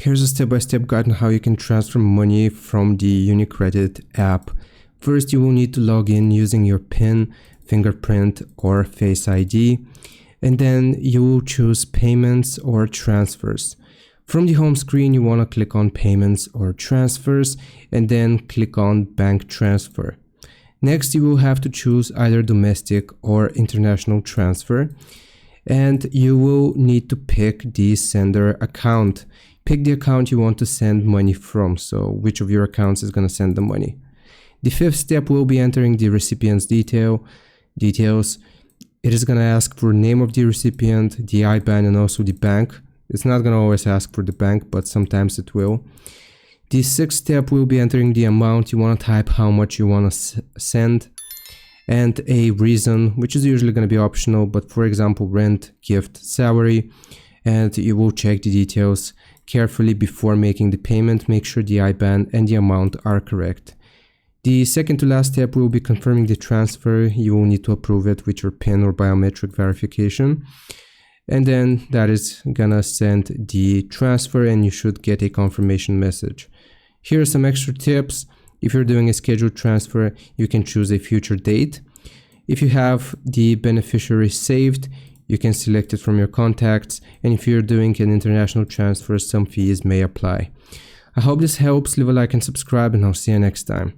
Here's a step-by-step guide on how you can transfer money from the Unicredit app. First, you will need to log in using your PIN, fingerprint, or Face ID, and then you will choose Payments or Transfers. From the home screen, you want to click on Payments or Transfers, and then click on Bank Transfer. Next, you will have to choose either domestic or international transfer, and you will need to pick the sender account. Pick the account you want to send money from, so which of your accounts is going to send the money. The fifth step will be entering the recipient's details. It is going to ask for name of the recipient, the IBAN, and also the bank. It's not going to always ask for the bank, but sometimes it will. The sixth step will be entering the amount. You want to type how much you want to send and a reason, which is usually going to be optional, but for example, rent, gift, salary, and you will check the details carefully before making the payment. Make sure the IBAN and the amount are correct. The second to last step will be confirming the transfer. You will need to approve it with your PIN or biometric verification. And then that is gonna send the transfer and you should get a confirmation message. Here are some extra tips. If you're doing a scheduled transfer, you can choose a future date. If you have the beneficiary saved, you can select it from your contacts, and if you're doing an international transfer, some fees may apply. I hope this helps. Leave a like and subscribe, and I'll see you next time.